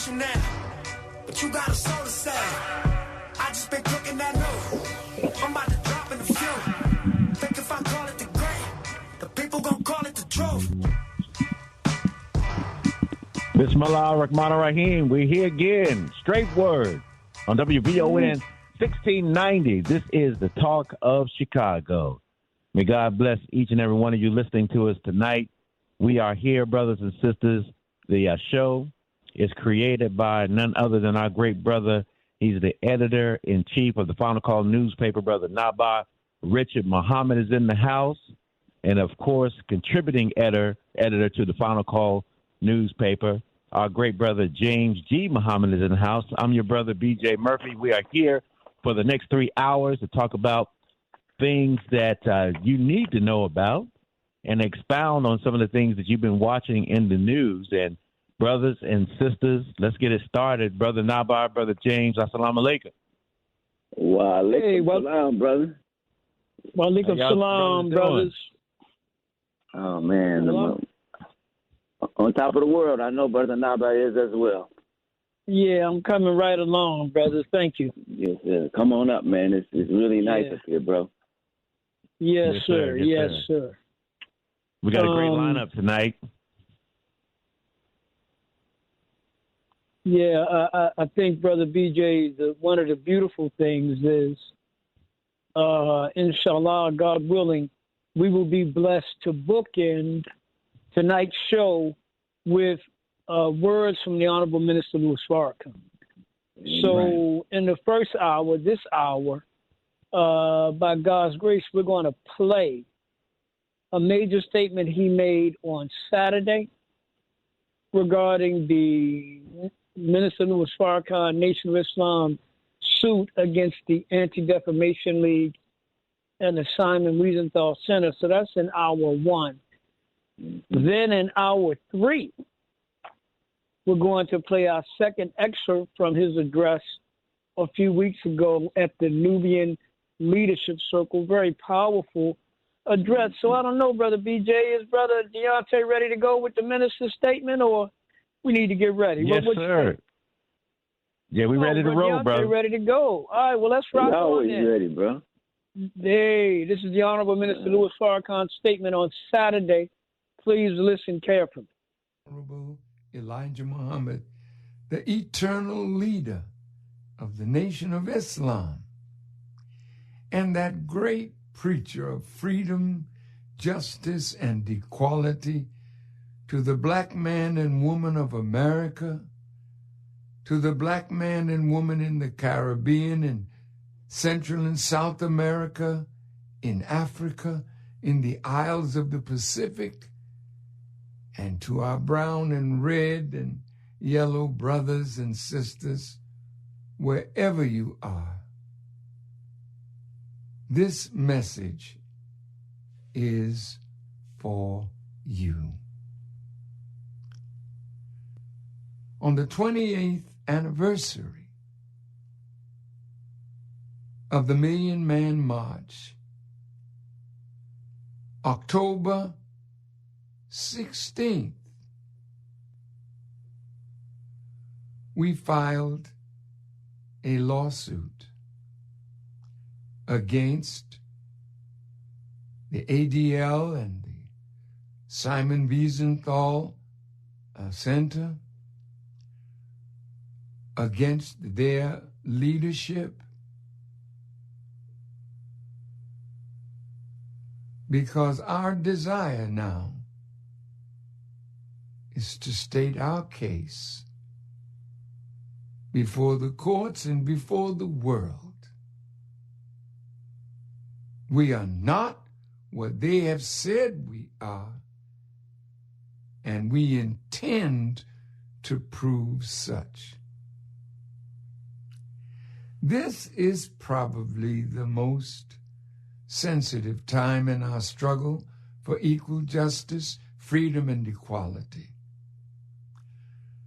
special now, but you got a soul to say. I just been cooking that new. I'm about to drop in a few. Think if I call it the great, the people gon' call it the truth. Bismillah ar-Rahman ar-Rahim. We're here again. StraightWords on WVON 1690. This is the Talk of Chicago. May God bless each and every one of you listening to us tonight. We are here, brothers and sisters. The show is created by none other than our great brother. He's the editor-in-chief of the Final Call newspaper, Brother Naba. Richard Muhammad is in the house. And, of course, contributing editor to the Final Call newspaper. Our great brother James G. Muhammad is in the house. I'm your brother B.J. Murphy. We are here for the next 3 hours to talk about things that you need to know about and expound on some of the things that you've been watching in the news. And brothers and sisters, let's get it started. Brother Nabar, Brother James, assalamu alaikum. Wa alaikum salam, brother. Wa alaikum salam, brothers. Oh, man. On top of the world, I know Brother Naba is as well. Yeah, I'm coming right along, brothers. Thank you. Yes, sir. Come on up, man. It's really nice up here, bro. Yes, sir. Yes, sir. We got a great lineup tonight. Yeah, I think, Brother BJ, one of the beautiful things is, inshallah, God willing, we will be blessed to bookend tonight's show with words from the Honorable Minister Louis Farrakhan. So in the first hour, this hour, by God's grace, we're going to play a major statement he made on Saturday regarding the Minister Louis Farrakhan Nation of Islam suit against the Anti-Defamation League and the Simon Wiesenthal Center. So that's in hour one. Then in hour three, we're going to play our second excerpt from his address a few weeks ago at the Nubian Leadership Circle. Very powerful address. So I don't know, Brother BJ, is Brother Deontay ready to go with the minister's statement, or we need to get ready? Yes, sir. Yeah, we're ready to roll, bro. Ready to go. All right, well, let's rock on then. Ready, bro. Hey, this is the Honorable Minister Louis Farrakhan's statement on Saturday. Please listen carefully. Honorable Elijah Muhammad, the eternal leader of the Nation of Islam, and that great preacher of freedom, justice, and equality to the black man and woman of America, to the black man and woman in the Caribbean, in Central and South America, in Africa, in the Isles of the Pacific, and to our brown and red and yellow brothers and sisters, wherever you are. This message is for you. On the 28th anniversary of the Million Man March, October 16th, we filed a lawsuit against the ADL and the Simon Wiesenthal Center, against their leadership, because our desire now is to state our case before the courts and before the world. We are not what they have said we are, and we intend to prove such. This is probably the most sensitive time in our struggle for equal justice, freedom, and equality.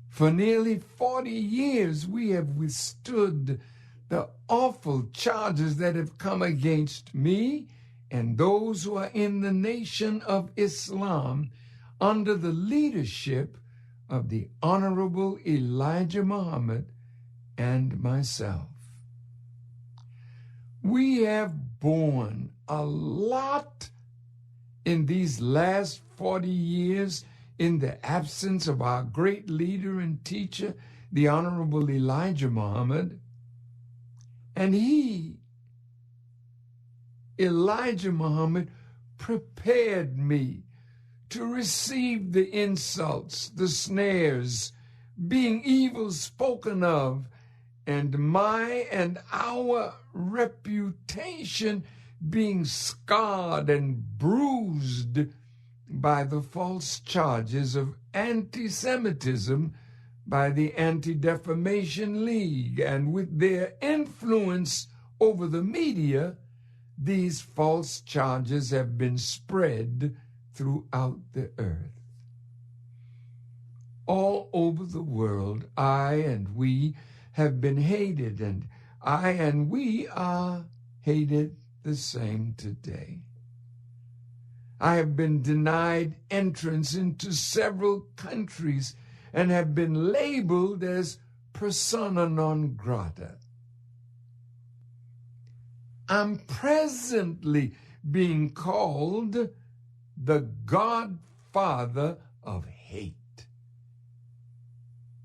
For nearly 40 years, we have withstood the awful charges that have come against me and those who are in the Nation of Islam under the leadership of the Honorable Elijah Muhammad and myself. We have borne a lot in these last 40 years in the absence of our great leader and teacher, the Honorable Elijah Muhammad. And Elijah Muhammad, prepared me to receive the insults, the snares, being evil spoken of, and my and our reputation being scarred and bruised by the false charges of anti-Semitism by the Anti-Defamation League, and with their influence over the media, these false charges have been spread throughout the earth. All over the world, I and we have been hated, and I and we are hated the same today. I have been denied entrance into several countries and have been labeled as persona non grata. I'm presently being called the godfather of hate.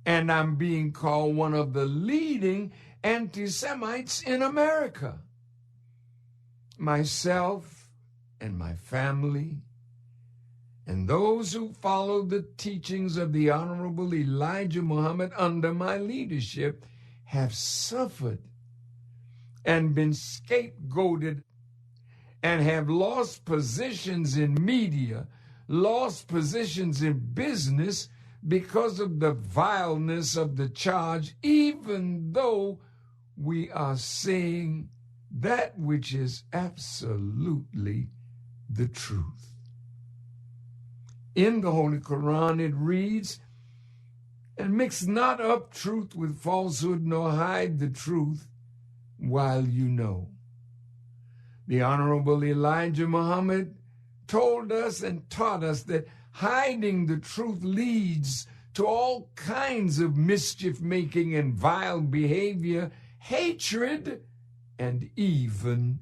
And I'm being called one of the leading anti-Semites in America. Myself and my family and those who follow the teachings of the Honorable Elijah Muhammad under my leadership have suffered and been scapegoated and have lost positions in media, lost positions in business because of the vileness of the charge, even though we are saying that which is absolutely the truth. In the Holy Quran it reads, "And mix not up truth with falsehood, nor hide the truth while you know." The Honorable Elijah Muhammad told us and taught us that hiding the truth leads to all kinds of mischief-making and vile behavior, hatred, and even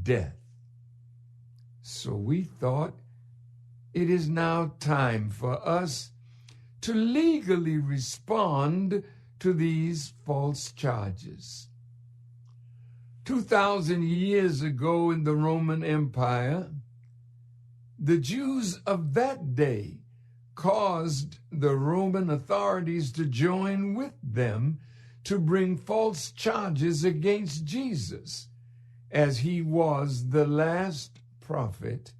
death. So we thought it is now time for us to legally respond to these false charges. 2,000 years ago in the Roman Empire, the Jews of that day caused the Roman authorities to join with them to bring false charges against Jesus, as he was the last prophet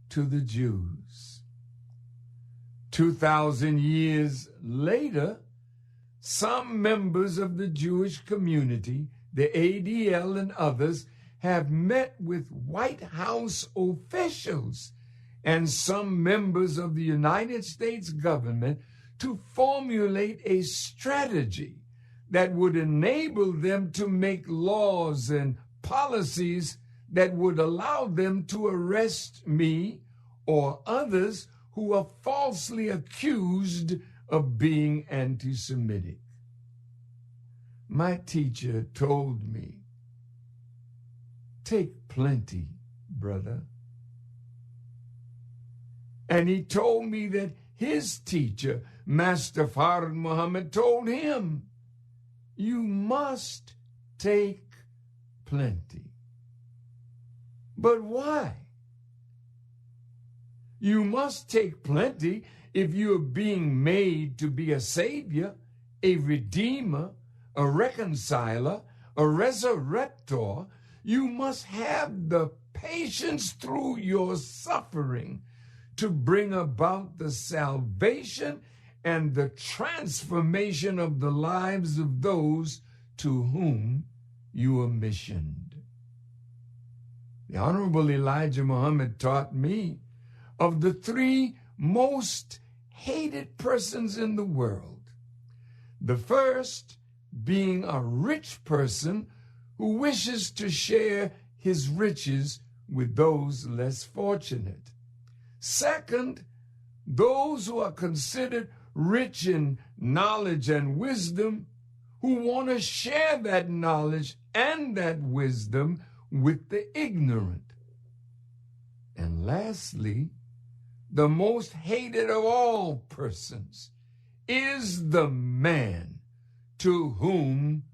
to the Jews. 2,000 years later, some members of the Jewish community, the ADL and others, have met with White House officials and some members of the United States government to formulate a strategy that would enable them to make laws and policies that would allow them to arrest me or others who are falsely accused of being anti-Semitic. My teacher told me, "Take plenty, brother." And he told me that his teacher, Master Farrakhan Muhammad, told him, "You must take plenty." But why? You must take plenty if you are being made to be a savior, a redeemer, a reconciler, a resurrector. You must have the patience through your suffering to bring about the salvation and the transformation of the lives of those to whom you are missioned. The Honorable Elijah Muhammad taught me of the three most hated persons in the world. The first being a rich person who wishes to share his riches with those less fortunate. Second, those who are considered rich in knowledge and wisdom, who want to share that knowledge and that wisdom with the ignorant. And lastly, the most hated of all persons is the man to whom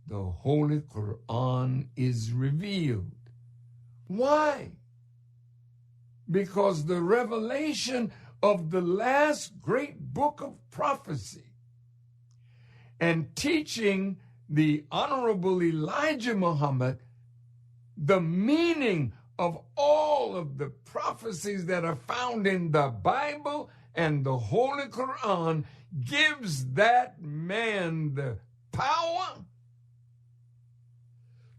the Holy Quran is revealed. Why? Because the revelation of the last great book of prophecy and teaching the Honorable Elijah Muhammad the meaning of all of the prophecies that are found in the Bible and the Holy Quran gives that man the power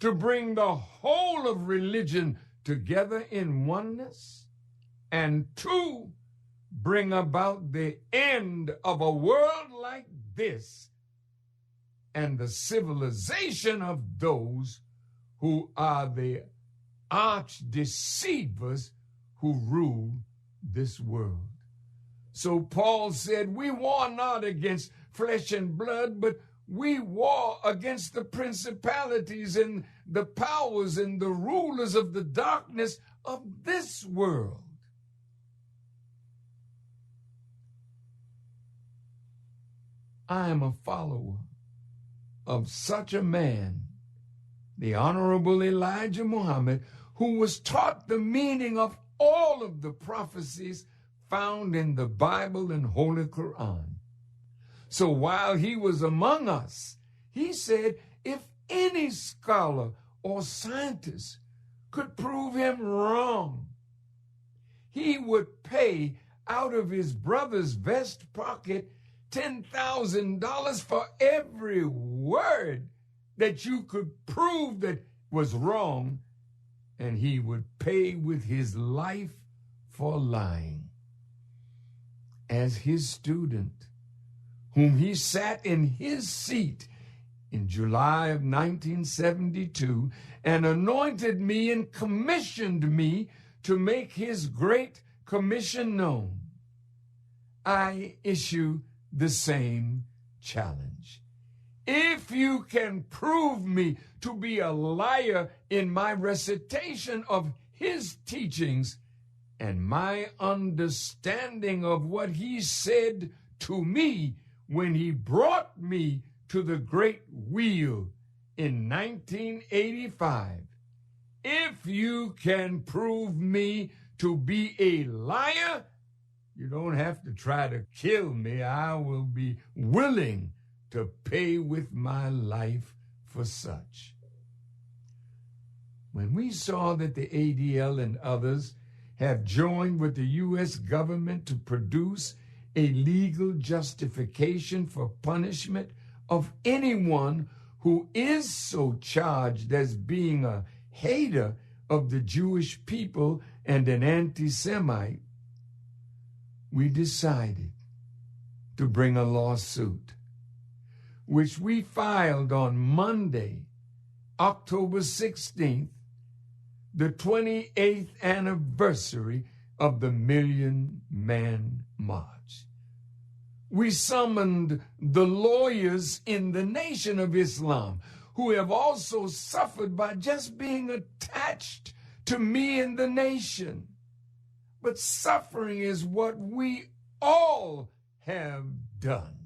to bring the whole of religion together in oneness, and to bring about the end of a world like this and the civilization of those who are the arch deceivers who rule this world. So Paul said, we war not against flesh and blood, but we war against the principalities and the powers and the rulers of the darkness of this world. I am a follower of such a man, the Honorable Elijah Muhammad, who was taught the meaning of all of the prophecies found in the Bible and Holy Quran. So while he was among us, he said, if any scholar or scientist could prove him wrong, he would pay out of his brother's vest pocket $10,000 for every word that you could prove that was wrong, and he would pay with his life for lying. As his student, whom he sat in his seat in July of 1972 and anointed me and commissioned me to make his great commission known, I issue the same challenge. If you can prove me to be a liar in my recitation of his teachings and my understanding of what he said to me when he brought me to the great wheel in 1985, if you can prove me to be a liar, you don't have to try to kill me. I will be willing to pay with my life for such. When we saw that the ADL and others have joined with the U.S. government to produce a legal justification for punishment of anyone who is so charged as being a hater of the Jewish people and an anti-Semite, we decided to bring a lawsuit, which we filed on Monday, October 16th, the 28th anniversary of the Million Man March. We summoned the lawyers in the Nation of Islam who have also suffered by just being attached to me and the nation. But suffering is what we all have done.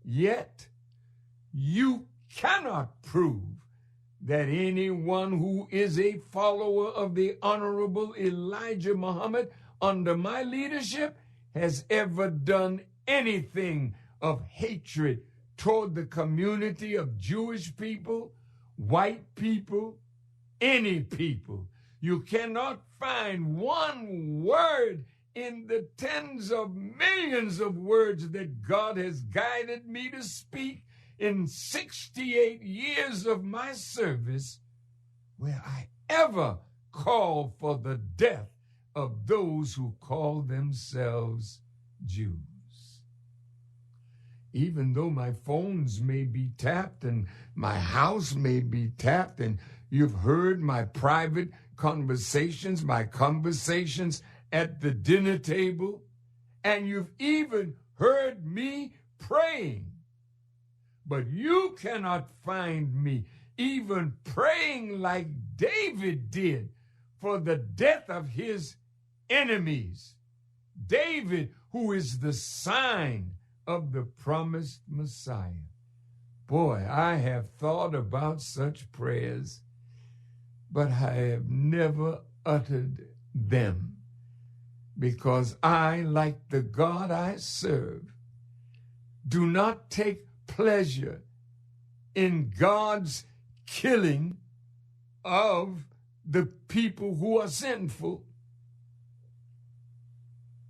Yet, you cannot prove that anyone who is a follower of the Honorable Elijah Muhammad under my leadership has ever done anything of hatred toward the community of Jewish people, white people, any people. You cannot find one word in the tens of millions of words that God has guided me to speak in 68 years of my service where I ever call for the death of those who call themselves Jews. Even though my phones may be tapped and my house may be tapped, and you've heard my private conversations, my conversations at the dinner table, and you've even heard me praying. But you cannot find me even praying like David did for the death of his enemies. David, who is the sign of the promised Messiah. Boy, I have thought about such prayers, but I have never uttered them, because I, like the God I serve, do not take pleasure in God's killing of the people who are sinful,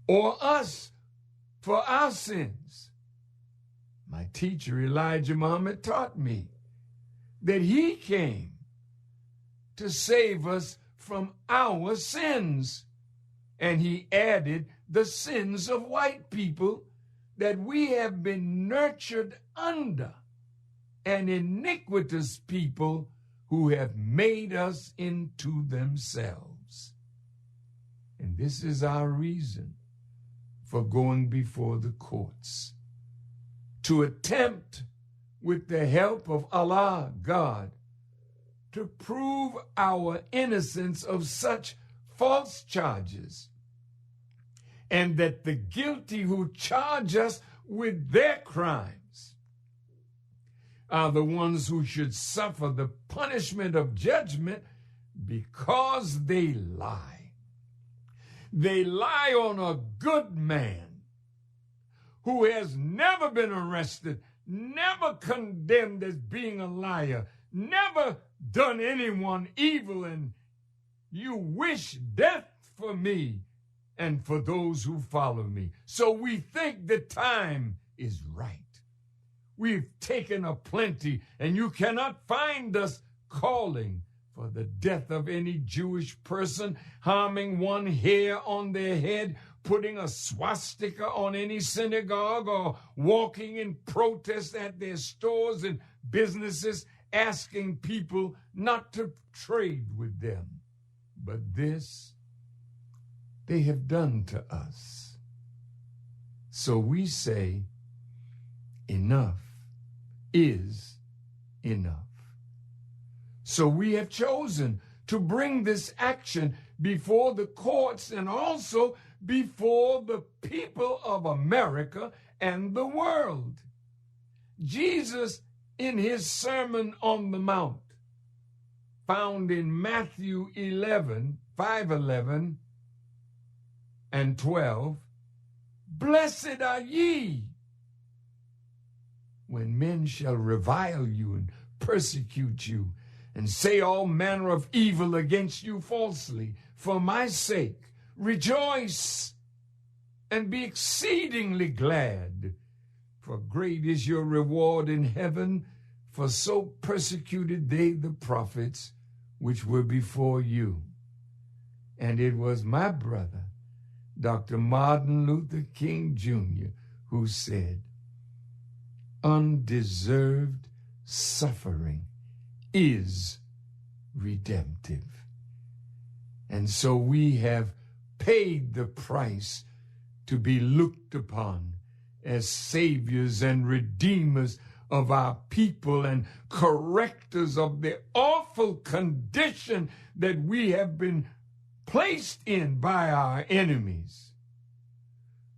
or us for our sins. My teacher, Elijah Muhammad, taught me that he came to save us from our sins. And he added the sins of white people that we have been nurtured under, an iniquitous people who have made us into themselves. And this is our reason for going before the courts, to attempt, with the help of Allah, God, to prove our innocence of such false charges, and that the guilty who charge us with their crimes are the ones who should suffer the punishment of judgment, because they lie. They lie on a good man who has never been arrested, never condemned as being a liar, never done anyone evil, and you wish death for me and for those who follow me. So we think the time is right. We've taken a plenty, and you cannot find us calling for the death of any Jewish person, harming one hair on their head, putting a swastika on any synagogue, or walking in protest at their stores and businesses, asking people not to trade with them. But this they have done to us. So we say, enough is enough. So we have chosen to bring this action before the courts and also before the people of America and the world. Jesus, in his Sermon on the Mount, found in Matthew 5:11 and 12, blessed are ye when men shall revile you and persecute you and say all manner of evil against you falsely for my sake. Rejoice and be exceedingly glad, for great is your reward in heaven, for so persecuted they the prophets which were before you. And it was my brother, Dr. Martin Luther King Jr., who said, undeserved suffering is redemptive. And so we have paid the price to be looked upon as saviors and redeemers of our people and correctors of the awful condition that we have been placed in by our enemies.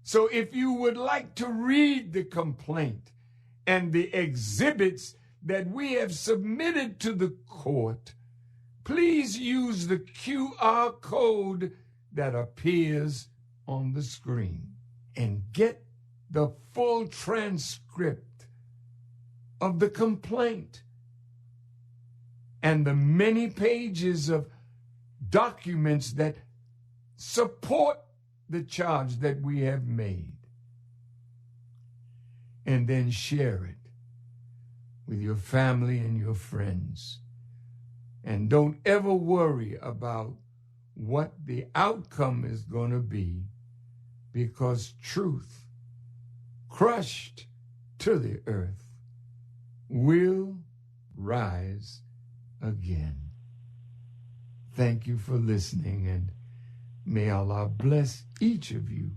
So if you would like to read the complaint and the exhibits that we have submitted to the court, please use the QR code that appears on the screen and get the full transcript of the complaint and the many pages of documents that support the charge that we have made. And then share it with your family and your friends. And don't ever worry about what the outcome is going to be, because truth, crushed to the earth, will rise again. Thank you for listening, and may Allah bless each of you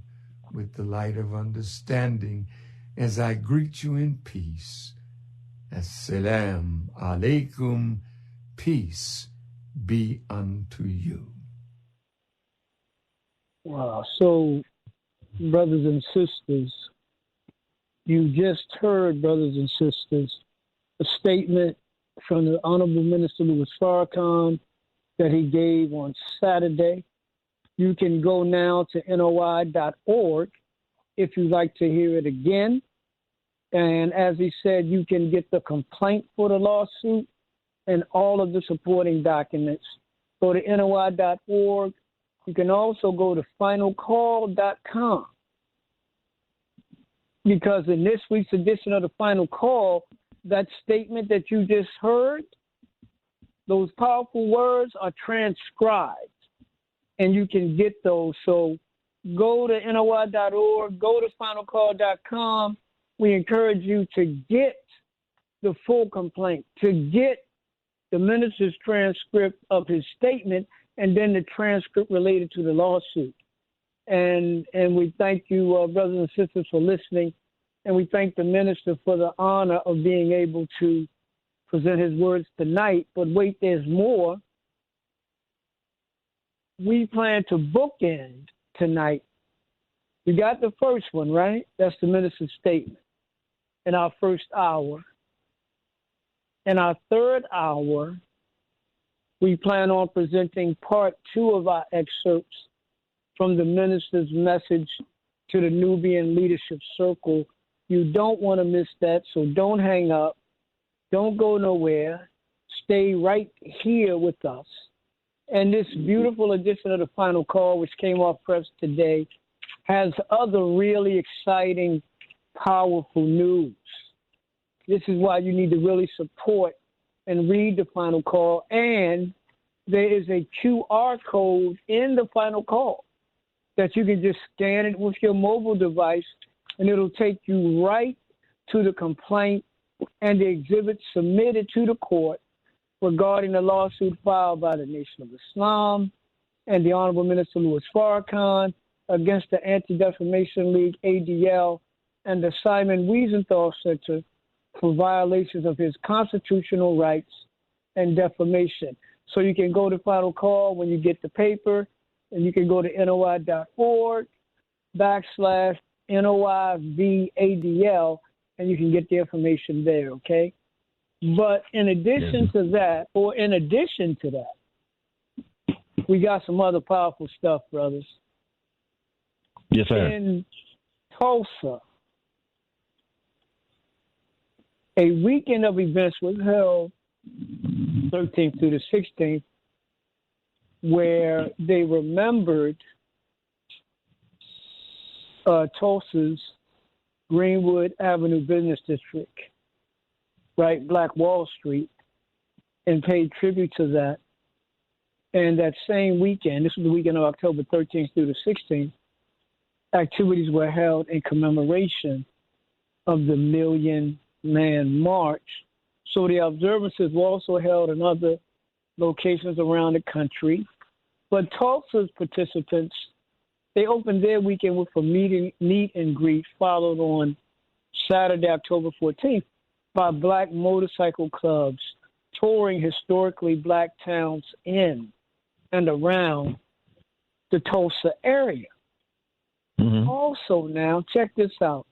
with the light of understanding as I greet you in peace. Assalamu alaikum, peace be unto you. Wow. So, brothers and sisters, you just heard, brothers and sisters, a statement from the Honorable Minister Louis Farrakhan that he gave on Saturday. You can go now to NOI.org if you'd like to hear it again. And as he said, you can get the complaint for the lawsuit and all of the supporting documents. Go to NOI.org. You can also go to finalcall.com. Because in this week's edition of the Final Call, that statement that you just heard, those powerful words are transcribed, and you can get those. So go to NOI.org, go to finalcall.com. We encourage you to get the full complaint, to get the minister's transcript of his statement, and then the transcript related to the lawsuit. And we thank you, brothers and sisters, for listening. And we thank the minister for the honor of being able to present his words tonight. But wait, there's more. We plan to bookend tonight. We got the first one, right? That's the minister's statement in our first hour. In our third hour, we plan on presenting part 2 of our excerpts from the minister's message to the Nubian Leadership Circle. You don't want to miss that, so don't hang up. Don't go nowhere. Stay right here with us. And this beautiful edition of the Final Call, which came off press today, has other really exciting, powerful news. This is why you need to really support and read the Final Call. And there is a QR code in the Final Call that you can just scan it with your mobile device, and it'll take you right to the complaint and the exhibits submitted to the court regarding the lawsuit filed by the Nation of Islam and the Honorable Minister Louis Farrakhan against the Anti-Defamation League, ADL, and the Simon Wiesenthal Center for violations of his constitutional rights and defamation. So you can go to Final Call when you get the paper, and you can go to NOI.org/NOIVADL, and you can get the information there, okay? But in addition to that, we got some other powerful stuff, brothers. Yes, sir. In Tulsa, a weekend of events was held 13th through the 16th, where they remembered Tulsa's Greenwood Avenue Business District, right, Black Wall Street, and paid tribute to that. And that same weekend, this was the weekend of October 13th through the 16th, activities were held in commemoration of the Million Man March. So the observances were also held in other locations around the country. But Tulsa's participants, they opened their weekend with a meet and greet, followed on Saturday, October 14th, by black motorcycle clubs touring historically black towns in and around the Tulsa area. Mm-hmm. Also now, check this out.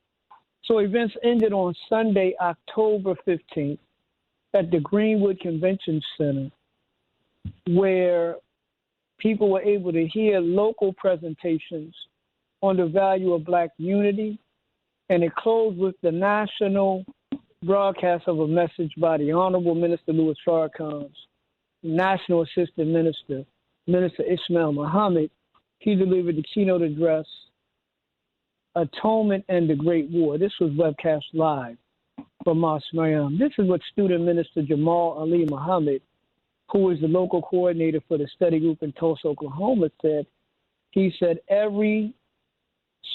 So events ended on Sunday, October 15th at the Greenwood Convention Center, where people were able to hear local presentations on the value of black unity, and it closed with the national broadcast of a message by the Honorable Minister Louis Farrakhan's National Assistant Minister, Minister Ismail Muhammad. He delivered the keynote address, Atonement and the Great War. This was webcast live from Mosque Maryam. This is what Student Minister Jamal Ali Muhammad, who is the local coordinator for the study group in Tulsa, Oklahoma, said. He said every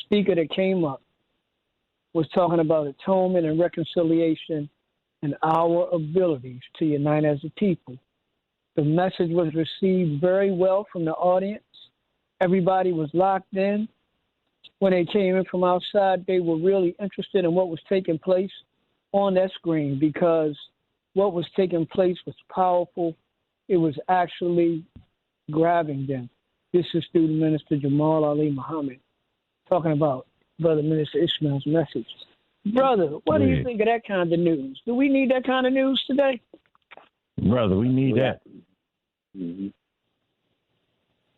speaker that came up was talking about atonement and reconciliation and our abilities to unite as a people. The message was received very well from the audience. Everybody was locked in. when they came in from outside, they were really interested in what was taking place on that screen, because what was taking place was powerful. It was actually grabbing them. This is Student Minister Jamal Ali Muhammad talking about Brother Minister Ishmael's message. Brother, what do you think of that kind of news? Do we need that kind of news today? Brother, we need that. Mm-hmm.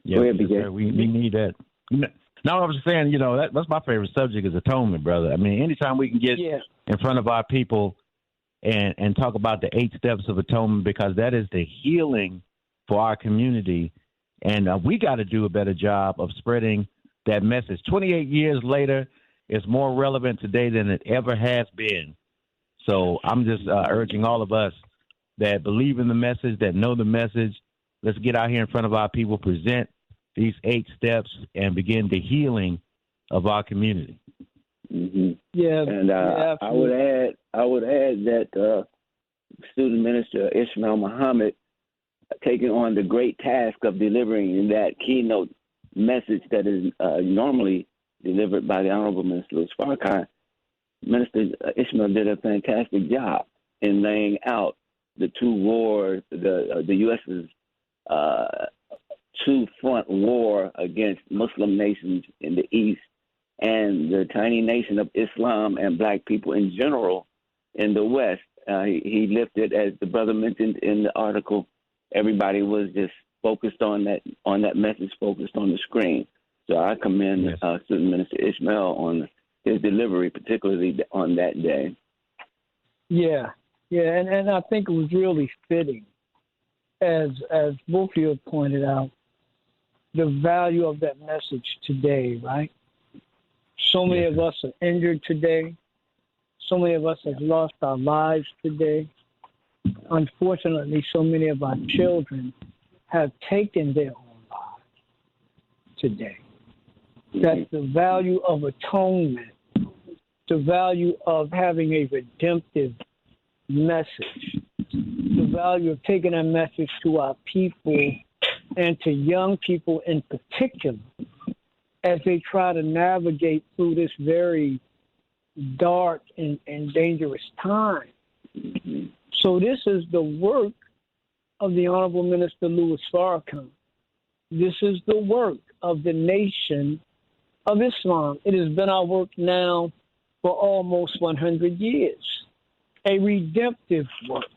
Yeah, we need that. Now, I was saying, you know, that's my favorite subject is atonement, brother. I mean, anytime we can get in front of our people and talk about the 8 steps of atonement, because that is the healing for our community. And we got to do a better job of spreading that message. 28 years later, it's more relevant today than it ever has been. So I'm just urging all of us that believe in the message, that know the message. Let's get out here in front of our people, present these 8 steps, and begin the healing of our community. Mm-hmm. Yeah, and I would add that Student Minister Ishmael Muhammad taking on the great task of delivering that keynote message that is normally delivered by the Honorable Minister Louis Farrakhan. Minister Ishmael did a fantastic job in laying out the 2 wars, the U.S.'s two-front war against Muslim nations in the East and the tiny nation of Islam and black people in general in the West. He lifted, as the brother mentioned in the article, everybody was just focused on that message, focused on the screen. So I commend Student Minister Ishmael on his delivery, particularly on that day. Yeah, and I think it was really fitting, as both of you have pointed out, the value of that message today, right? So many of us are injured today. So many of us have lost our lives today. Unfortunately, so many of our children have taken their own lives today. That's the value of atonement, the value of having a redemptive message, the value of taking that message to our people and to young people in particular as they try to navigate through this very dark and dangerous time. So this is the work of the Honorable Minister Louis Farrakhan. This is the work of the Nation of Islam. It has been our work now for almost 100 years. A redemptive work,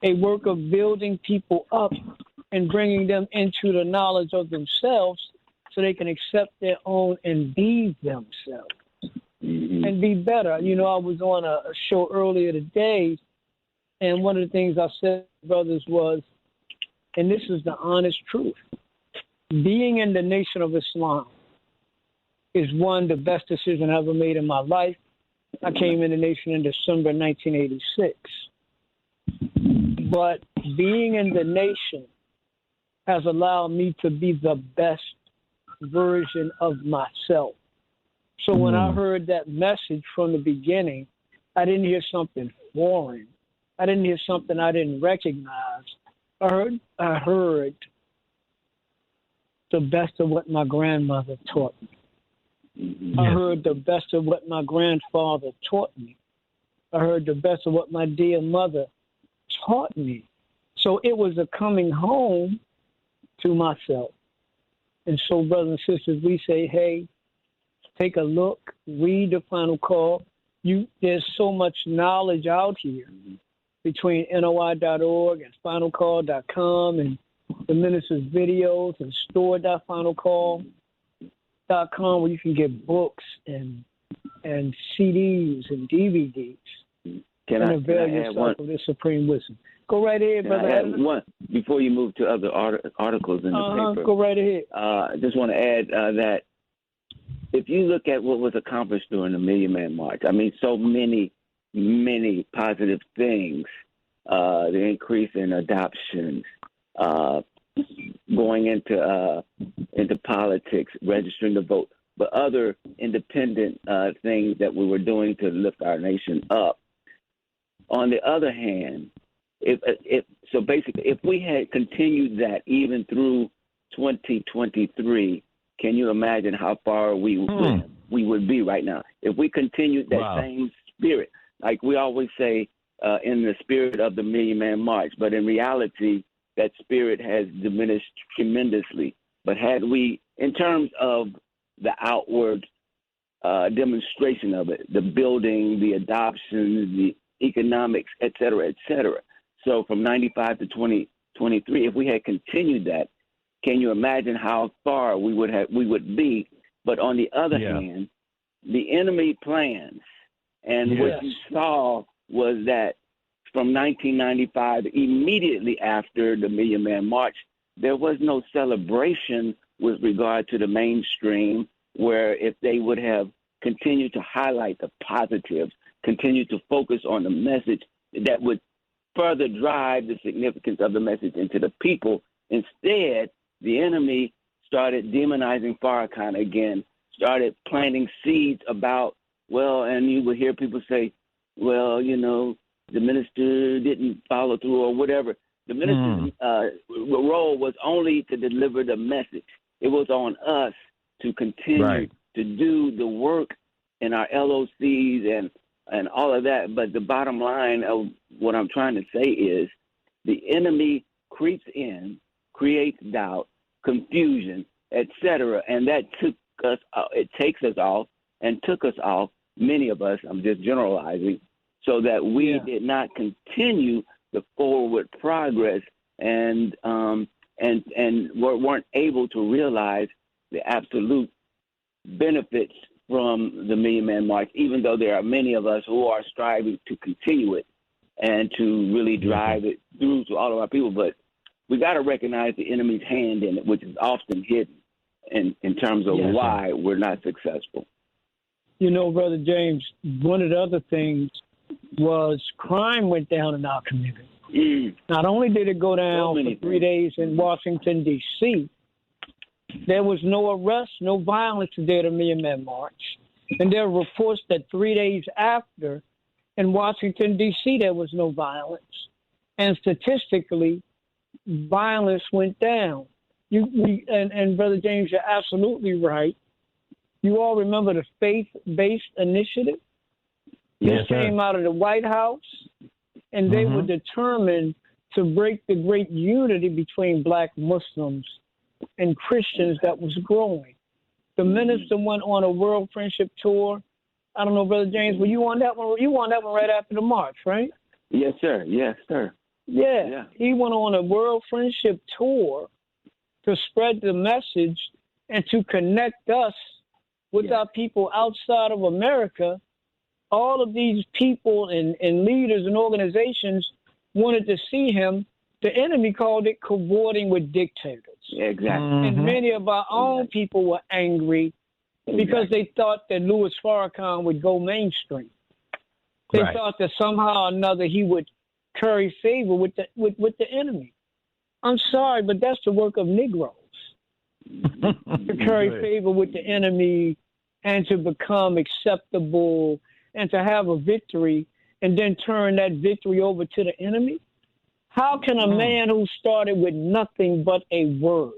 a work of building people up and bringing them into the knowledge of themselves so they can accept their own and be themselves and be better. You know, I was on a show earlier today, and one of the things I said, brothers, was, and this is the honest truth, being in the Nation of Islam is the best decision I ever made in my life. I came in the nation in December 1986. But being in the nation has allowed me to be the best version of myself. So when I heard that message from the beginning, I didn't hear something foreign. I didn't hear something I didn't recognize. I heard the best of what my grandmother taught me. I heard the best of what my grandfather taught me. I heard the best of what my dear mother taught me. So it was a coming home to myself. And so, brothers and sisters, we say, hey, take a look, read the Final Call. There's so much knowledge out here between NOI.org and finalcall.com and the minister's videos and store.finalcall.com where you can get books and CDs and DVDs. Can I add one? Of this supreme wisdom. Go right ahead, brother. I add one before you move to other articles in the paper. Go right ahead. I just want to add that if you look at what was accomplished during the Million Man March, I mean, so many positive things. The increase in adoptions, going into politics, registering to vote, but other independent things that we were doing to lift our nation up. On the other hand, if we had continued that even through 2023, can you imagine how far we would be right now if we continued that same spirit? Like we always say, in the spirit of the Million Man March, but in reality, that spirit has diminished tremendously. But had we, in terms of the outward demonstration of it, the building, the adoption, the economics, et cetera, so from 95 to 2023, if we had continued that, can you imagine how far we would be? But on the other hand, the enemy plans, and what you saw was that from 1995, immediately after the Million Man March, there was no celebration with regard to the mainstream, where if they would have continued to highlight the positives, continue to focus on the message that would further drive the significance of the message into the people. Instead, the enemy started demonizing Farrakhan again, started planting seeds about, well, and you would hear people say, well, you know, the minister didn't follow through or whatever. The minister's role was only to deliver the message. It was on us to continue to do the work in our LOCs and all of that. But the bottom line of what I'm trying to say is the enemy creeps in, creates doubt, confusion, etc., and that took us off, many of us, I'm just generalizing, so that we did not continue the forward progress and weren't able to realize the absolute benefits from the Million Man March, even though there are many of us who are striving to continue it and to really drive it through to all of our people. But we got to recognize the enemy's hand in it, which is often hidden in terms of why we're not successful. You know, Brother James, one of the other things was crime went down in our community. Not only did it go down for 3 days in Washington, D.C., there was no arrest, no violence the day of the Million Man March. And there are reports that 3 days after, in Washington, D.C., there was no violence. And statistically, violence went down. And Brother James, you're absolutely right. You all remember the faith-based initiative? This came out of the White House, and they were determined to break the great unity between black Muslims and Christians that was growing. The minister went on a World Friendship Tour. I don't know, Brother James, were you on that one? You were on that one right after the march, right? Yes, sir. Yes, sir. Yeah. He went on a World Friendship Tour to spread the message and to connect us with our people outside of America. All of these people and leaders and organizations wanted to see him. The enemy called it cavorting with dictators. Yeah, exactly. And many of our own people were angry because they thought that Louis Farrakhan would go mainstream. They thought that somehow or another he would curry favor with the enemy. I'm sorry, but that's the work of Negroes. To curry favor with the enemy and to become acceptable and to have a victory and then turn that victory over to the enemy? How can a man who started with nothing but a word,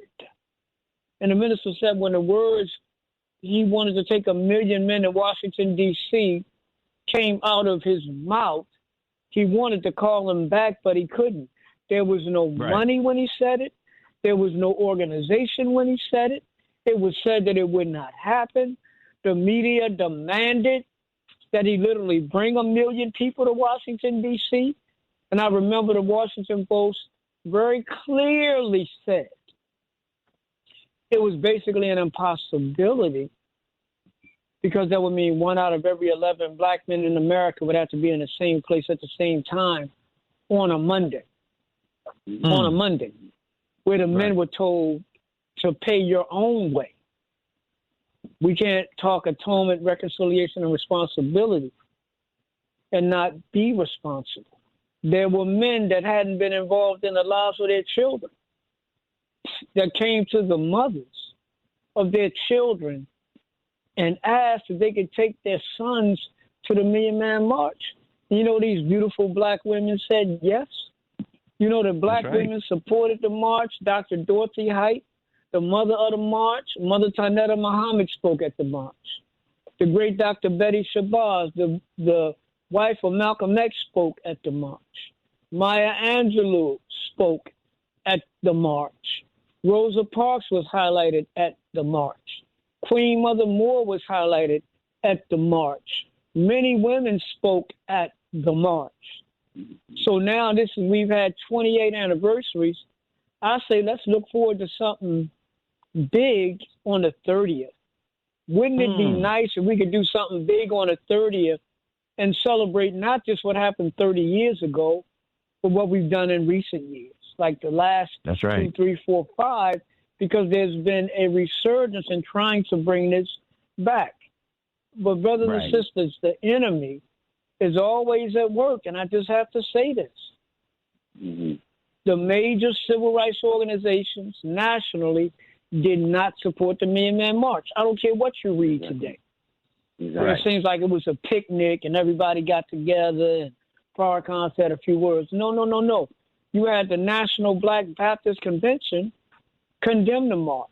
and the minister said when the words he wanted to take 1 million men in Washington, D.C. came out of his mouth, he wanted to call them back, but he couldn't. There was no money when he said it. There was no organization when he said it. It was said that it would not happen. The media demanded that he literally bring 1 million people to Washington, D.C. And I remember the Washington Post very clearly said it was basically an impossibility because that would mean 1 out of every 11 black men in America would have to be in the same place at the same time on a Monday. On a Monday, where the men were told to pay your own way. We can't talk atonement, reconciliation, and responsibility and not be responsible. There were men that hadn't been involved in the lives of their children that came to the mothers of their children and asked if they could take their sons to the Million Man March. You know, these beautiful black women said yes. You know, the black women supported the march. Dr. Dorothy Height, the mother of the march, Mother Tanetta Muhammad, spoke at the march. The great Dr. Betty Shabazz, the wife of Malcolm X, spoke at the march. Maya Angelou spoke at the march. Rosa Parks was highlighted at the march. Queen Mother Moore was highlighted at the march. Many women spoke at the march. So now we've had 28 anniversaries. I say let's look forward to something big on the 30th. Wouldn't it be nice if we could do something big on the 30th and celebrate not just what happened 30 years ago, but what we've done in recent years, like the last 2, 3, 4, 5, because there's been a resurgence in trying to bring this back. But brothers and sisters, the enemy is always at work, and I just have to say this. Mm-hmm. The major civil rights organizations nationally did not support the Million Man March. I don't care what you read today. It seems like it was a picnic and everybody got together and Farrakhan said a few words. No. You had the National Black Baptist Convention condemn the march.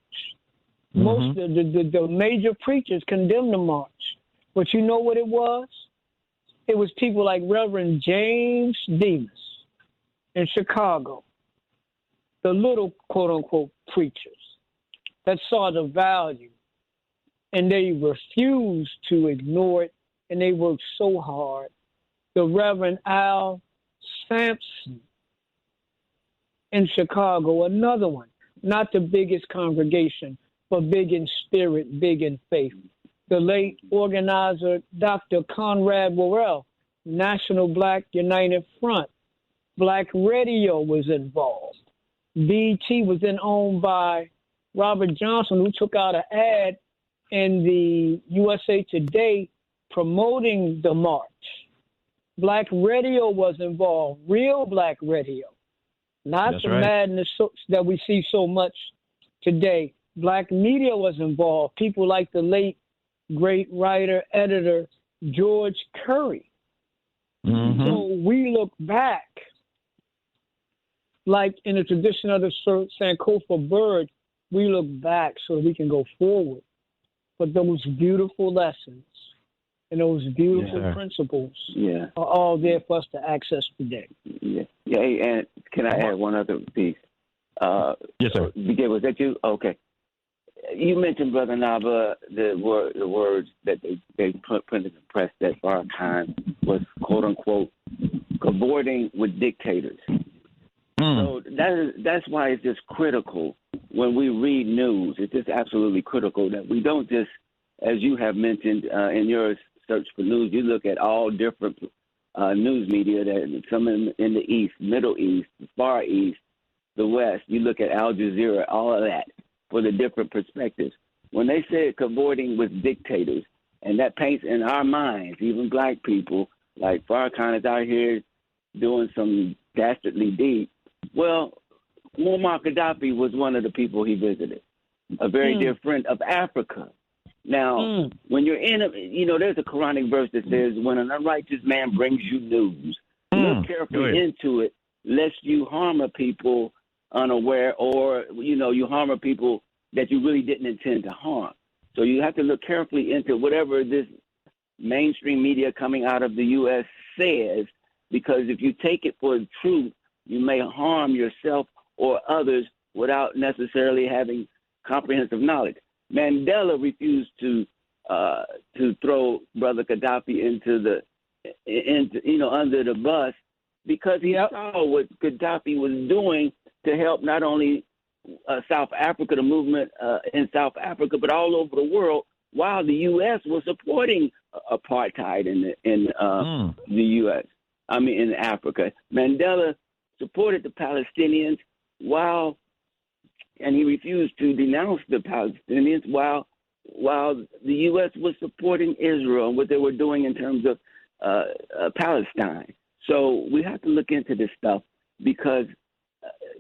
Most of the major preachers condemned the march. But you know what it was? It was people like Reverend James Demas in Chicago, the little quote-unquote preachers that saw the value, and they refused to ignore it, and they worked so hard. The Reverend Al Sampson in Chicago, another one, not the biggest congregation, but big in spirit, big in faith. The late organizer, Dr. Conrad Worrell, National Black United Front. Black Radio was involved. BT was then owned by Robert Johnson, who took out an ad in the USA Today promoting the march. Black Radio was involved, real black radio, not the madness that we see so much today. Black media was involved, people like the late, great writer, editor, George Curry. So we look back, like in the tradition of the Sankofa bird, we look back so that we can go forward. But those beautiful lessons and those beautiful principles are all there for us to access today. Yeah. And can I add one other piece? Yes, sir. Was that you? Okay. You mentioned, Brother Nava, the words that they printed in the press that Farrakhan was, quote unquote, cavorting with dictators. So that's why it's just critical when we read news. It's just absolutely critical that we don't just, as you have mentioned in your search for news, you look at all different news media, that some in the East, Middle East, the Far East, the West. You look at Al Jazeera, all of that, for the different perspectives. When they say cavorting with dictators, and that paints in our minds, even black people, like Farrakhan is out here doing some dastardly deed. Well, Muammar Gaddafi was one of the people he visited, a very dear friend of Africa. Now, when you're in there's a Quranic verse that says, when an unrighteous man brings you news, look carefully into it, lest you harm a people unaware, or, you harm a people that you really didn't intend to harm. So you have to look carefully into whatever this mainstream media coming out of the U.S. says, because if you take it for truth, you may harm yourself or others without necessarily having comprehensive knowledge. Mandela refused to throw Brother Gaddafi into under the bus, because he saw what Gaddafi was doing to help not only South Africa, the movement in South Africa, but all over the world, while the U.S. was supporting apartheid in the U.S. In Africa. Mandela supported the Palestinians and he refused to denounce the Palestinians while the U.S. was supporting Israel and what they were doing in terms of Palestine. So we have to look into this stuff, because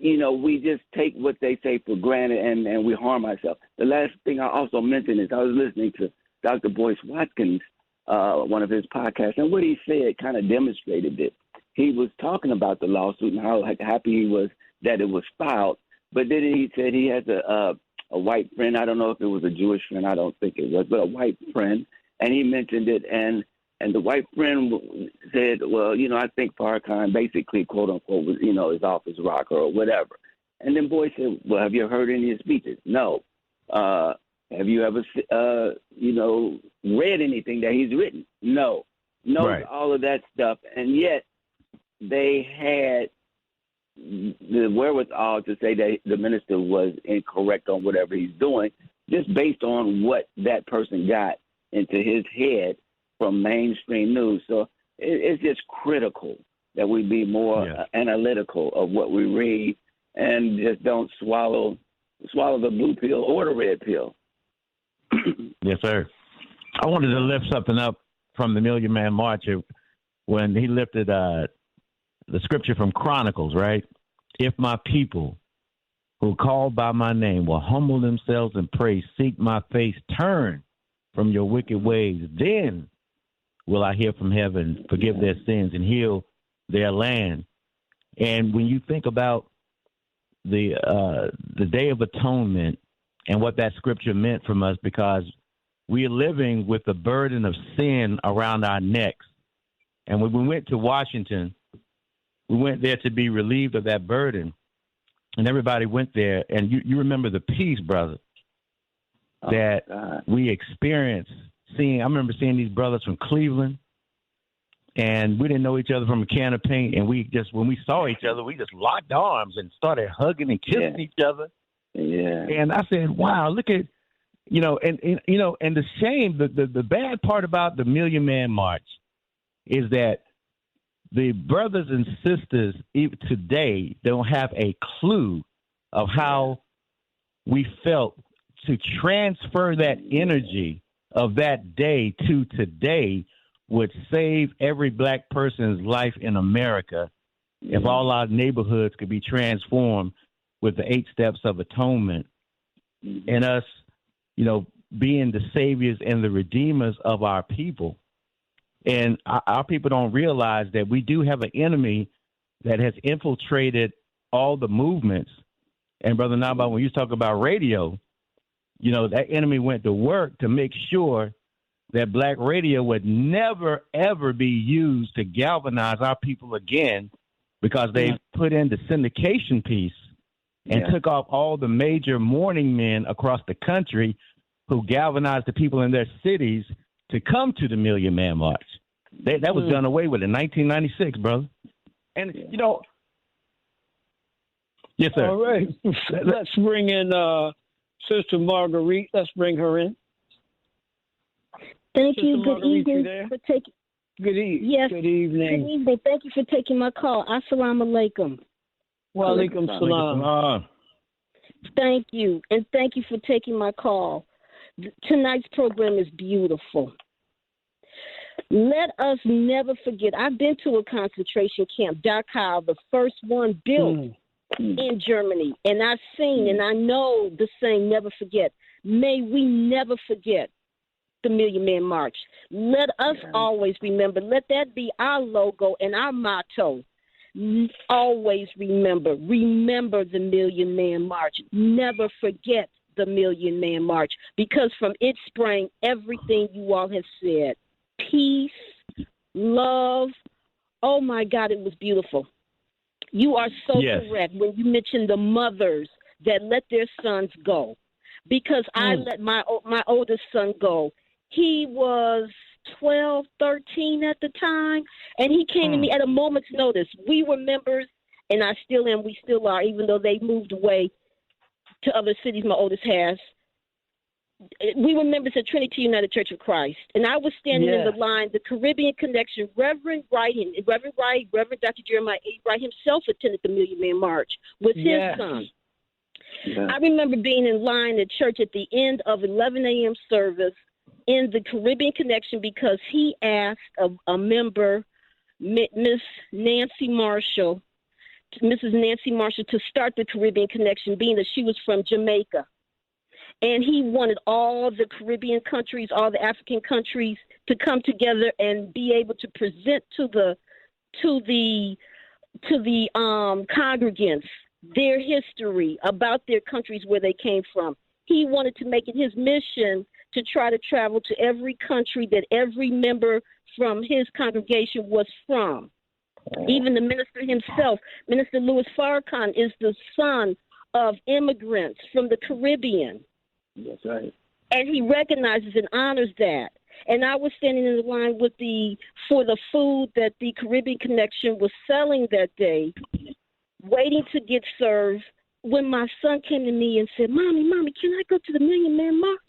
we just take what they say for granted and we harm ourselves. The last thing I also mentioned is I was listening to Dr. Boyce Watkins, one of his podcasts, and what he said kind of demonstrated it. He was talking about the lawsuit and how happy he was that it was filed, but then he said he has a white friend. I don't know if it was a Jewish friend. I don't think it was, but a white friend. And he mentioned it, and the white friend said, well, I think Farrakhan basically, quote unquote, was, is off his rocker or whatever. And then boy said, well, have you heard any of his speeches? No. Have you ever, read anything that he's written? No. Right. All of that stuff. And yet they had the wherewithal to say that the minister was incorrect on whatever he's doing, just based on what that person got into his head from mainstream news. So it's just critical that we be more analytical of what we read and just don't swallow the blue pill or the red pill. Yes, sir. I wanted to lift something up from the Million Man March when he lifted the scripture from Chronicles, right? If my people who call by my name will humble themselves and pray, seek my face, turn from your wicked ways, then will I hear from heaven, forgive their sins, and heal their land. And when you think about the Day of Atonement and what that scripture meant from us, because we are living with the burden of sin around our necks. And when we went to Washington, we went there to be relieved of that burden. And everybody went there. And you remember the peace, brother, that we experienced I remember seeing these brothers from Cleveland, and we didn't know each other from a can of paint. And when we saw each other, we just locked arms and started hugging and kissing each other. Yeah. And I said, wow, look at, and the shame, the bad part about the Million Man March is that the brothers and sisters even today don't have a clue of how we felt to transfer that energy of that day to today would save every black person's life in America if all our neighborhoods could be transformed with the 8 steps of atonement and us, being the saviors and the redeemers of our people. And our people don't realize that we do have an enemy that has infiltrated all the movements. And Brother Naba, when you talk about radio, that enemy went to work to make sure that black radio would never, ever be used to galvanize our people again, because they put in the syndication piece and took off all the major morning men across the country who galvanized the people in their cities to come to the Million Man March. That was done away with in 1996, brother. And, yes, sir. All right. Let's bring in Sister Marguerite. Let's bring her in. Thank Sister you. Marguerite, Good evening for taking. Good evening. Yes. Good evening. Good evening. Thank you for taking my call. Assalamu alaikum. Wa alaikum salam. Thank you, and thank you for taking my call. Tonight's program is beautiful. Let us never forget. I've been to a concentration camp, Dachau, the first one built in Germany, and I've seen and I know the saying, never forget. May we never forget the Million Man March. Let us always remember. Let that be our logo and our motto. Always remember the Million Man March. Never forget the Million Man March, because from it sprang everything you all have said. Peace, love. Oh, my God, it was beautiful. You are so correct when you mentioned the mothers that let their sons go, because I let my oldest son go. He was 12, 13 at the time, and he came to me at a moment's notice. We were members, and I still am. We still are, even though they moved away to other cities. My oldest has. We were members at Trinity United Church of Christ, and I was standing in the line. The Caribbean Connection, Reverend Dr. Jeremiah A. Wright himself attended the Million Man March with his son. Yeah. I remember being in line at church at the end of 11 a.m. service in the Caribbean Connection, because he asked a member, Mrs. Nancy Marshall, to start the Caribbean Connection, being that she was from Jamaica. And he wanted all the Caribbean countries, all the African countries to come together and be able to present to the congregants their history about their countries where they came from. he wanted to make it his mission to try to travel to every country that every member from his congregation was from. Even the minister himself, Minister Louis Farrakhan, is the son of immigrants from the Caribbean. That's right. And he recognizes and honors that. And I was standing in the line for the food that the Caribbean Connection was selling that day, waiting to get served, when my son came to me and said, Mommy, can I go to the Million Man March?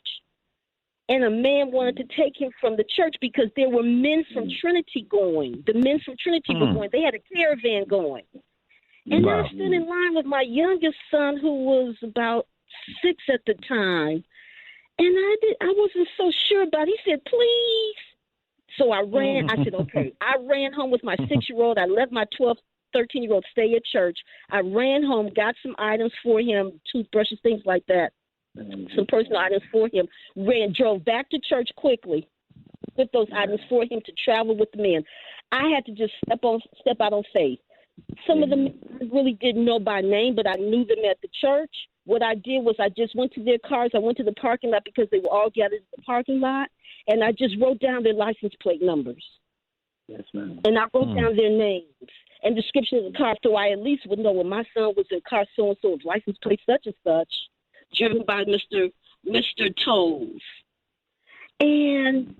And a man wanted to take him from the church because there were men from Trinity going. The men from Trinity were going. They had a caravan going. And I stood in line with my youngest son, who was about 6 at the time. And I wasn't so sure about it. He said, please. So I ran. I said, okay. I ran home with my 6-year-old. I let my 13-year-old stay at church. I ran home, got some items for him, toothbrushes, things like that, some personal items for him, drove back to church quickly with those items for him to travel with the men. I had to just step out on faith. Some of them I really didn't know by name, but I knew them at the church. What I did was I just went to their cars. I went to the parking lot because they were all gathered in the parking lot, and I just wrote down their license plate numbers. Yes, ma'am. And I wrote down their names and description of the car, so I at least would know when my son was in car so-and-so, license plate such and such, driven by Mr. Toles. And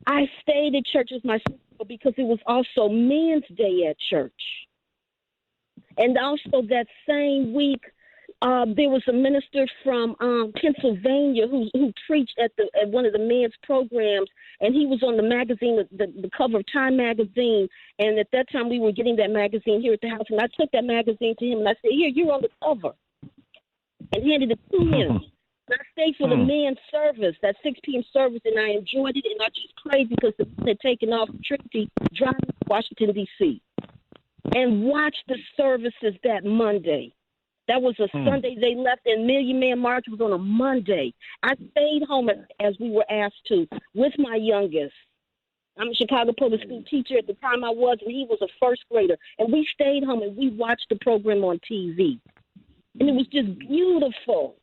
I stayed at church with my son because it was also Men's Day at church. And also that same week, there was a minister from Pennsylvania who preached at one of the men's programs, and he was on the magazine, the cover of Time magazine. And at that time, we were getting that magazine here at the house, and I took that magazine to him, and I said, "Here, you're on the cover," and handed it to him. And I stayed for the men's service, that 6 p.m. service, and I enjoyed it, and I just prayed because the men had taken off from Trinity, driving to Washington, D.C., and watched the services that Monday. That was a Sunday they left, and Million Man March was on a Monday. I stayed home as we were asked to with my youngest. I'm a Chicago public school teacher at the time I was, and he was a first grader. And we stayed home, and we watched the program on TV. And it was just beautiful.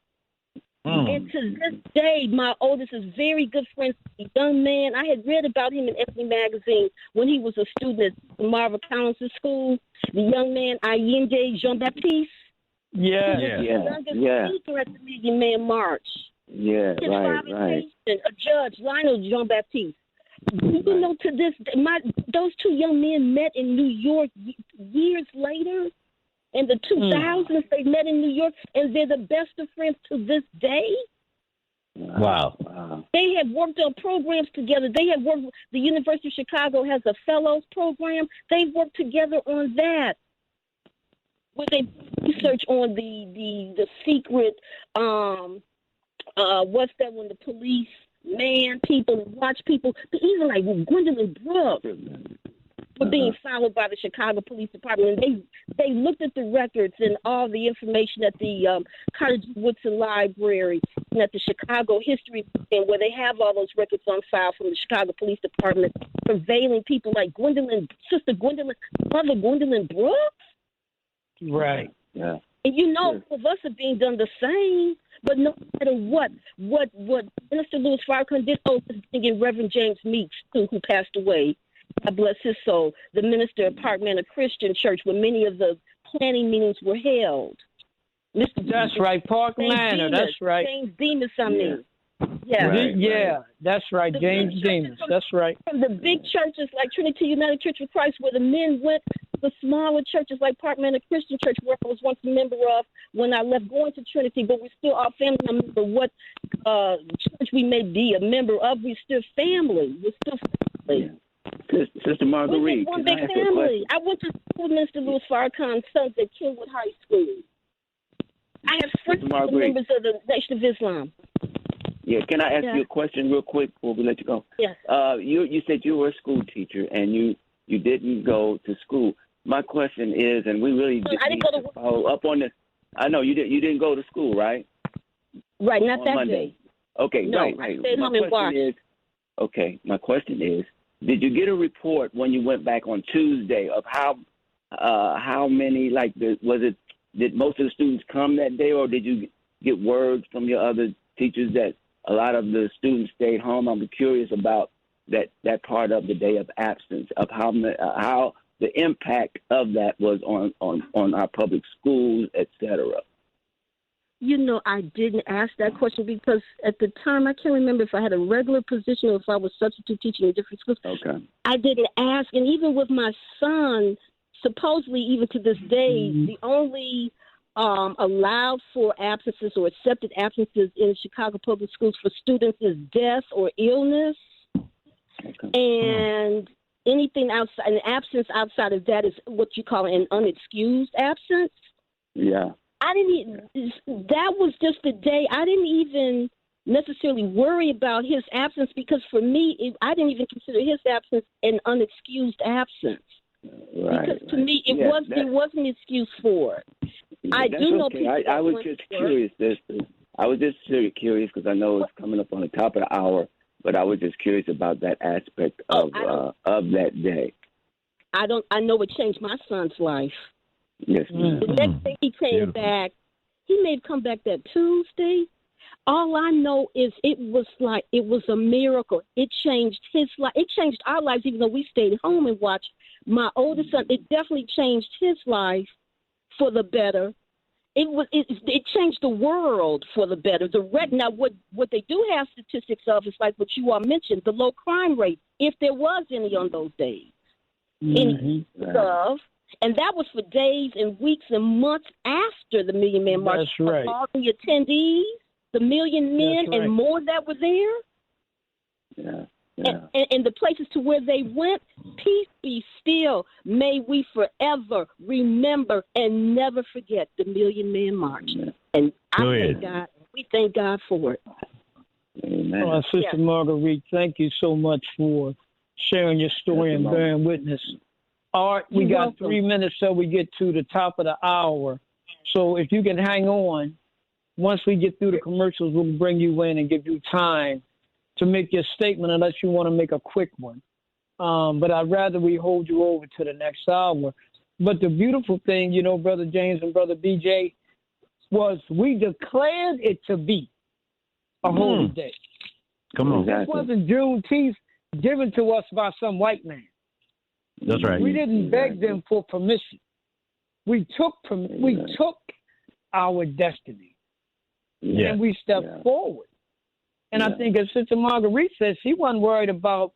And to this day, my oldest is very good friends with a young man. I had read about him in Ebony magazine when he was a student at Marva Collins' school. The young man, Allende Jean-Baptiste. Yeah. Speaker at the Million Man March. Yeah, right. A judge, Lionel Jean-Baptiste. You know, to this day, those two young men met in New York years later. In the 2000s, they met in New York, and they're the best of friends to this day. Wow. They have worked on programs together. They have worked. The University of Chicago has a fellows program. They've worked together on that. Where they research on the secret, what's that when the police man people and watch people, even like Gwendolyn Brooks were being followed by the Chicago Police Department. And they looked at the records and all the information at the Carnegie Woodson Library and at the Chicago History Museum, where they have all those records on file from the Chicago Police Department, surveilling people like Mother Gwendolyn Brooks. Right. Yeah. And you know, all of us are being done the same. But no matter what Minister Louis Farrakhan did, and Reverend James Meeks, too, who passed away, God bless his soul, the minister of Park Manor Christian Church, where many of the planning meetings were held. That's right, Park Manor. That's right. James Demas, I mean. Yeah. Right. That's right, James Demas. That's right. From the big churches like Trinity United Church of Christ, where the men went, the smaller churches like Park Manor Christian Church, where I was once a member of when I left going to Trinity, but we're still all family. No matter what church we may be a member of, we're still family. We're still family. Sister Marguerite, we're one big family. I went to school with Minister Louis Farrakhan's sons at Kingwood High School. I have friends members of the Nation of Islam. Yeah, can I ask you a question real quick before we let you go? Yes. You said you were a school teacher and you didn't go to school. My question is, and we really need to follow up on this. I know you didn't go to school, right? Right, not on that Monday. day. Okay, no, right. I stayed home and watched. My question is, did you get a report when you went back on Tuesday of how many, did most of the students come that day, or did you get word from your other teachers that a lot of the students stayed home? I'm curious about that part of the day of absence, of how the impact of that was on our public schools, et cetera. You know, I didn't ask that question because at the time, I can't remember if I had a regular position or if I was substitute teaching in different schools. Okay. I didn't ask. And even with my son, supposedly, even to this day, the only allowed for absences or accepted absences in Chicago public schools for students is death or illness. Okay. And anything outside, an absence outside of that is what you call an unexcused absence. Yeah. That was just the day. I didn't even necessarily worry about his absence because for me, I didn't even consider his absence an unexcused absence. Right, because to me, there was an excuse for it. I do know people. I was just curious. I was just curious because I know it's coming up on the top of the hour, but I was just curious about that aspect of that day. I know it changed my son's life. Yes. The next day he came back. He may have come back that Tuesday. All I know is it was a miracle. It changed his life. It changed our lives, even though we stayed home and watched. My oldest son, it definitely changed his life for the better. It changed the world for the better. Now, what they do have statistics of is like what you all mentioned, the low crime rate, if there was any on those days. And that was for days and weeks and months after the Million Man March. That's right. All the attendees, the million men and more that were there. Yeah. And the places to where they went, peace be still. May we forever remember and never forget the Million Man March. And we thank God for it. Amen. Oh, Sister Marguerite, thank you so much for sharing your story and bearing witness. Art, we got 3 minutes till we get to the top of the hour. So if you can hang on, once we get through the commercials, we'll bring you in and give you time to make your statement unless you want to make a quick one. But I'd rather we hold you over to the next hour. But the beautiful thing, you know, Brother James and Brother BJ, was we declared it to be a holy day. Come on. This wasn't Juneteenth given to us by some white man. That's right. We didn't beg them for permission. We took our destiny, and we stepped forward. And I think, as Sister Marguerite said, she wasn't worried about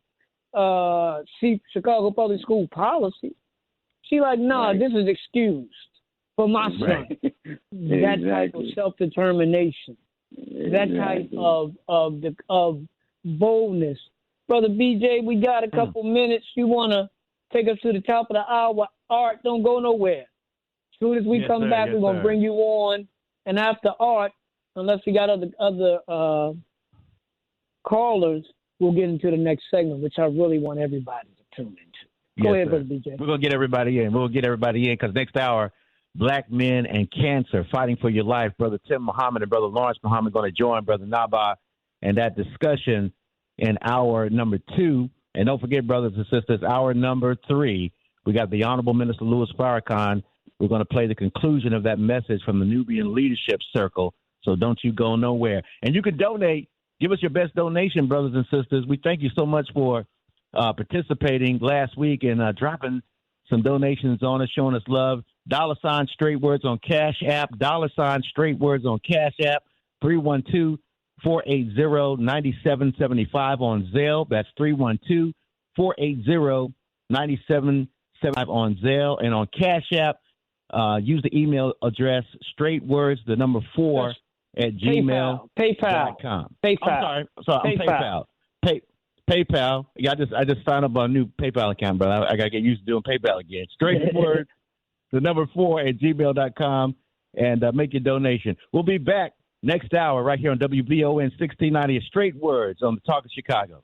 Chicago public school policy. She like, this is excused for my son. That type of self-determination, that type of boldness. Brother BJ, we got a couple minutes. You want to take us to the top of the hour? Art, don't go nowhere. As soon as we come back, we're going to bring you on. And after Art, unless we got other callers, we'll get into the next segment, which I really want everybody to tune into. Go ahead, Brother BJ. We're going to get everybody in. We'll get everybody in because next hour, Black Men and Cancer, Fighting for Your Life. Brother Tim Muhammad and Brother Lawrence Muhammad are going to join Brother Naba and that discussion in hour number 2. And don't forget, brothers and sisters, hour number 3, we got the Honorable Minister Louis Farrakhan. We're going to play the conclusion of that message from the Nubian Leadership Circle. So don't you go nowhere. And you can donate. Give us your best donation, brothers and sisters. We thank you so much for participating last week and dropping some donations on us, showing us love. $ StraightWords on Cash App. $ StraightWords on Cash App. 312-480-9775 on Zelle. That's 312-480-9775 on Zelle. And on Cash App, use the email address straightwords, the number 4 at gmail.com. PayPal. I'm sorry, PayPal. PayPal. Yeah, I just signed up on a new PayPal account, brother. I got to get used to doing PayPal again. Straightwords, the number 4 at gmail.com, and make your donation. We'll be back next hour right here on WVON 1690 Straight Words on the Talk of Chicago.